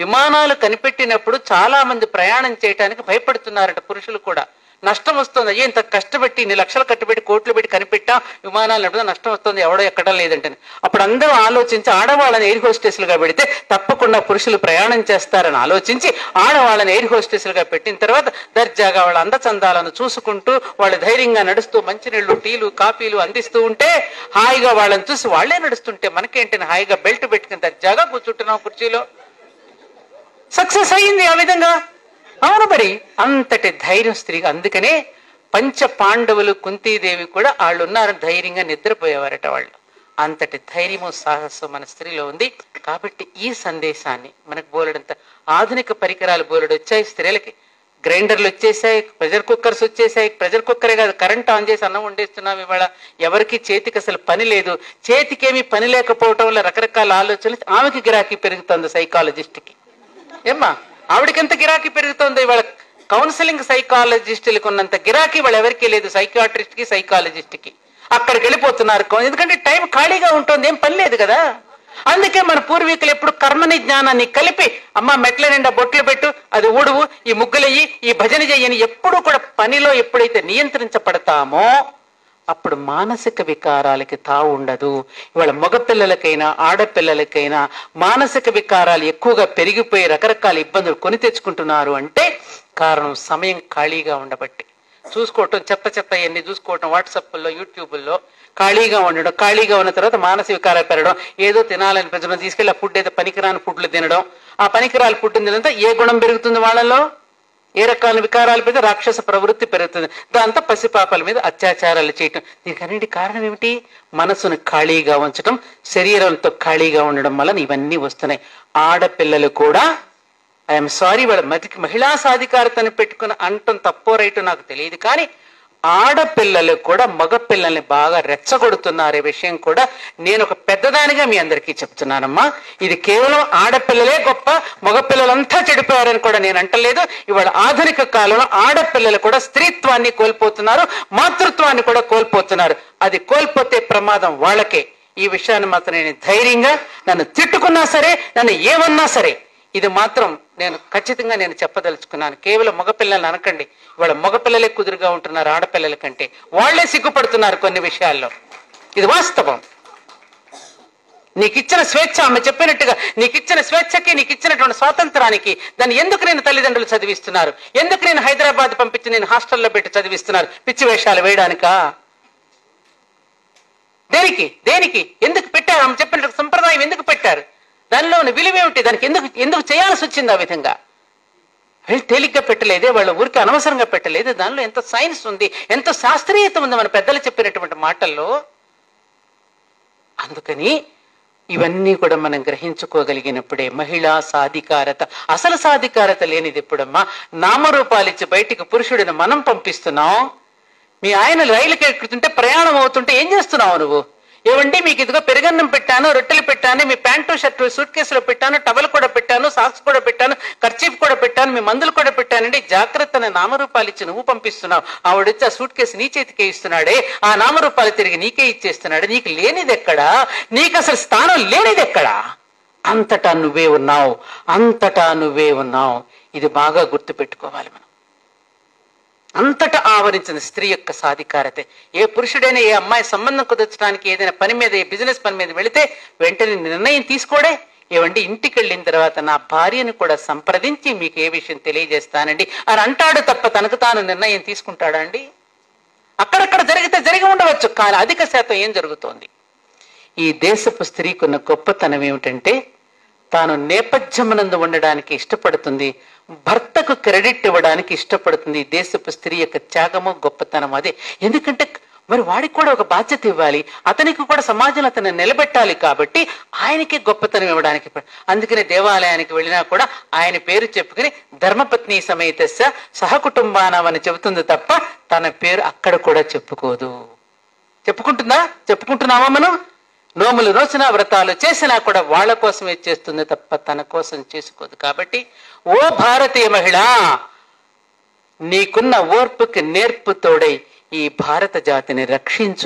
విమానాలు కనిపెట్టినప్పుడు చాలా మంది ప్రయాణం చేయడానికి భయపడుతున్నారట, పురుషులు కూడా. నష్టం వస్తుంది, అయ్యో ఇంత కష్టపెట్టి ఇన్ని లక్షలు కట్టుబెట్టి కోట్లు పెట్టి కనిపెట్టా, విమానాలు నడిపితే నష్టం వస్తుంది, ఎవడో ఎక్కడం లేదంటే. అప్పుడు అందరూ ఆలోచించి ఆడవాళ్ళని ఎయిర్ హోస్టెస్లుగా పెడితే తప్పకుండా పురుషులు ప్రయాణం చేస్తారని ఆలోచించి ఆడవాళ్ళని ఎయిర్ హోస్టెస్లుగా పెట్టిన తర్వాత దర్జాగా వాళ్ళ అందచందాలను చూసుకుంటూ వాళ్ళు ధైర్యంగా నడుస్తూ మంచినీళ్లు, టీలు, కాఫీలు అందిస్తూ ఉంటే హాయిగా వాళ్ళని చూసి వాళ్లే నడుస్తుంటే మనకేంటని హాయిగా బెల్ట్ పెట్టుకుని దర్జాగా కూర్చుంటున్నాం కుర్చీలో. సక్సెస్ అయింది ఆ విధంగా. అవును, మరి అంతటి ధైర్యం స్త్రీగా. అందుకనే పంచ పాండవులు, కుంతీదేవి కూడా వాళ్ళు ఉన్నారు, ధైర్యంగా నిద్రపోయేవారట వాళ్ళు. అంతటి ధైర్యము, సాహసం మన స్త్రీలో ఉంది. కాబట్టి ఈ సందేశాన్ని మనకు బోలెడంత ఆధునిక పరికరాలు బోలెడు వచ్చాయి. స్త్రీలకి గ్రైండర్లు వచ్చేసాయి, ప్రెషర్ కుక్కర్స్ వచ్చేసాయి. ప్రెషర్ కుక్కరే కాదు, కరెంట్ ఆన్ చేసి అన్నం వండేస్తున్నాం ఇవాళ. ఎవరికి చేతికి అసలు పని లేదు. చేతికేమీ పని లేకపోవటం వల్ల రకరకాల ఆలోచనలు. ఆమెకి గిరాకీ పెరుగుతుంది సైకాలజిస్ట్కి. ఏమ్మా, ఆవిడకి ఎంత గిరాకీ పెరుగుతుందో ఇవాళ. కౌన్సిలింగ్ సైకాలజిస్టులకు ఉన్నంత గిరాకీ వాళ్ళు ఎవరికీ లేదు, సైకాట్రిస్ట్ కి, సైకాలజిస్ట్ కి. అక్కడికి వెళ్ళిపోతున్నారు, ఎందుకంటే టైం ఖాళీగా ఉంటుంది, ఏం పని లేదు కదా. అందుకే మన పూర్వీకులు ఎప్పుడు కర్మని జ్ఞానాన్ని కలిపి, అమ్మ మెట్ల నిండా బొట్లు పెట్టు, అది ఊడువు, ఈ ముగ్గులయ్యి, ఈ భజన చెయ్యని ఎప్పుడు కూడా పనిలో ఎప్పుడైతే నియంత్రించబడతామో అప్పుడు మానసిక వికారాలకి తావు ఉండదు. ఇవాళ మగపిల్లలకైనా ఆడపిల్లలకైనా మానసిక వికారాలు ఎక్కువగా పెరిగిపోయి రకరకాల ఇబ్బందులు కొని తెచ్చుకుంటున్నారు అంటే కారణం సమయం ఖాళీగా ఉండబట్టి. చూసుకోవటం, చెత్త ఎన్ని చూసుకోవటం, వాట్సాప్లో, యూట్యూబ్లో ఖాళీగా ఉండడం. ఖాళీగా ఉన్న తర్వాత మానసిక వికారాలు పెరగడం, ఏదో తినాలని పెంచడం, తీసుకెళ్ళి ఆ ఫుడ్ ఏదో పనికిరాని ఫుడ్లు తినడం. ఆ పనికిరాల ఫుడ్ తినంతా ఏ గుణం పెరుగుతుంది వాళ్ళలో? ఏ రకాల వికారాలు పెడితే రాక్షస ప్రవృత్తి పెరుగుతుంది. దాంతో పసిపాపల మీద అత్యాచారాలు చేయటం. దీనికి అన్నింటి కారణం ఏమిటి? మనసును ఖాళీగా ఉంచటం, శరీరంతో ఖాళీగా ఉండడం వల్ల ఇవన్నీ వస్తున్నాయి. ఆడపిల్లలు కూడా, ఐఎమ్ సారీ, వాళ్ళ మహిళా సాధికారతను పెట్టుకుని అంటం తప్పో రైటో నాకు తెలియదు, కానీ ఆడపిల్లలు కూడా మగపిల్లల్ని బాగా రెచ్చగొడుతున్నారు. ఈ విషయం కూడా నేను ఒక పెద్దదానిగా మీ అందరికీ చెప్తున్నానమ్మా. ఇది కేవలం ఆడపిల్లలే గొప్ప, మగపిల్లలంతా చెడిపోయారని కూడా నేను అంటలేదు. ఇవాళ ఆధునిక కాలంలో ఆడపిల్లలు కూడా స్త్రీత్వాన్ని కోల్పోతున్నారు, మాతృత్వాన్ని కూడా కోల్పోతున్నారు. అది కోల్పోతే ప్రమాదం వాళ్ళకే. ఈ విషయాన్ని మాత్రం నేను ధైర్యంగా, నన్ను తిట్టుకున్నా సరే, నన్ను ఏమన్నా సరే, ఇది మాత్రం నేను ఖచ్చితంగా నేను చెప్పదలుచుకున్నాను. కేవలం మగపిల్లల్ని అనకండి. ఇవాళ మగపిల్లలే కుదురుగా ఉంటున్నారు ఆడపిల్లల కంటే. వాళ్లే సిగ్గుపడుతున్నారు కొన్ని విషయాల్లో. ఇది వాస్తవం. నీకిచ్చిన స్వేచ్ఛ, ఆమె చెప్పినట్టుగా నీకిచ్చిన స్వేచ్ఛకి, నీకిచ్చినటువంటి స్వాతంత్రానికి దాన్ని ఎందుకు నేను తల్లిదండ్రులు చదివిస్తున్నారు? ఎందుకు నేను హైదరాబాద్ పంపించి నేను హాస్టల్లో పెట్టి చదివిస్తున్నారు? పిచ్చి వేషాలు వేయడానికా? దేనికి ఎందుకు పెట్టారు? ఆమె చెప్పిన సంప్రదాయం ఎందుకు పెట్టారు? దానిలో ఉన్న విలువేమిటి? దానికి ఎందుకు చేయాల్సి వచ్చింది ఆ విధంగా? తేలిగ్గా పెట్టలేదే, వాళ్ళ ఊరికి అనవసరంగా పెట్టలేదు. దానిలో ఎంత సైన్స్ ఉంది, ఎంత శాస్త్రీయత ఉంది మన పెద్దలు చెప్పినటువంటి మాటల్లో. అందుకని ఇవన్నీ కూడా మనం గ్రహించుకోగలిగినప్పుడే మహిళా సాధికారత. అసలు సాధికారత లేనిది ఎప్పుడమ్మా? నామరూపాలిచ్చి బయటికి పురుషుడిని మనం పంపిస్తున్నాం. మీ ఆయన రైలుకి ఎక్కుతుంటే, ప్రయాణం అవుతుంటే ఏం చేస్తున్నావు నువ్వు? ఏమండి మీకు ఇదిగో పెరుగన్నం పెట్టాను, రొట్టెలు పెట్టాను, మీ ప్యాంటు షర్టు సూట్ కేసులో పెట్టాను, టవల్ కూడా పెట్టాను, సాక్స్ కూడా పెట్టాను, కర్చీఫ్ కూడా పెట్టాను, మీ మందులు కూడా పెట్టానండి, జాగ్రత్తని నామరూపాలు ఇచ్చి నువ్వు పంపిస్తున్నావు. ఆవిడొచ్చి ఆ సూట్ కేసు నీ చేతికే ఇస్తున్నాడే, ఆ నామరూపాలు తిరిగి నీకే ఇచ్చేస్తున్నాడు. నీకు లేనిది ఎక్కడా? నీకు అసలు స్థానం లేనిది ఎక్కడా? అంతటా నువ్వే ఉన్నావు, అంతటా నువ్వే ఉన్నావు. ఇది బాగా గుర్తు పెట్టుకోవాలి మనం. అంతటా ఆవరించిన స్త్రీ యొక్క సాధికారతే. ఏ పురుషుడైనా ఏ అమ్మాయి సంబంధం కుదర్చడానికి ఏదైనా పని మీద, ఏ బిజినెస్ పని మీద వెళితే వెంటనే నిర్ణయం తీసుకోడే. ఏమండి ఇంటికి వెళ్ళిన తర్వాత నా భార్యను కూడా సంప్రదించి మీకు ఏ విషయం తెలియజేస్తానండి అని అంటాడు తప్ప తనకు తాను నిర్ణయం తీసుకుంటాడా అండి? అక్కడక్కడ జరిగితే జరిగి ఉండవచ్చు, కానీ అధిక శాతం ఏం జరుగుతోంది? ఈ దేశపు స్త్రీకున్న గొప్పతనం ఏమిటంటే తాను నేపథ్యమునందు ఉండడానికి ఇష్టపడుతుంది, భర్తకు క్రెడిట్ ఇవ్వడానికి ఇష్టపడుతుంది. దేశపు స్త్రీ యొక్క త్యాగము, గొప్పతనం అదే. ఎందుకంటే మరి వాడికి కూడా ఒక బాధ్యత ఇవ్వాలి, అతనికి కూడా సమాజంలో అతన్ని నిలబెట్టాలి. కాబట్టి ఆయనకి గొప్పతనం ఇవ్వడానికి. అందుకనే దేవాలయానికి వెళ్ళినా కూడా ఆయన పేరు చెప్పుకుని ధర్మపత్ని సమేతస్య సహకుటుంబానం అని చెబుతుంది తప్ప తన పేరు అక్కడ కూడా చెప్పుకోదు. చెప్పుకుంటున్నామా మనం? నోములు నోచిన, వ్రతాలు చేసినా కూడా వాళ్ళ కోసమే చేస్తుంది తప్ప తన కోసం చేసుకోదు. కాబట్టి ఓ భారతీయ మహిళ, నీకున్న ఓర్పుకి నేర్పు తోడై ఈ భారత జాతిని రక్షించు.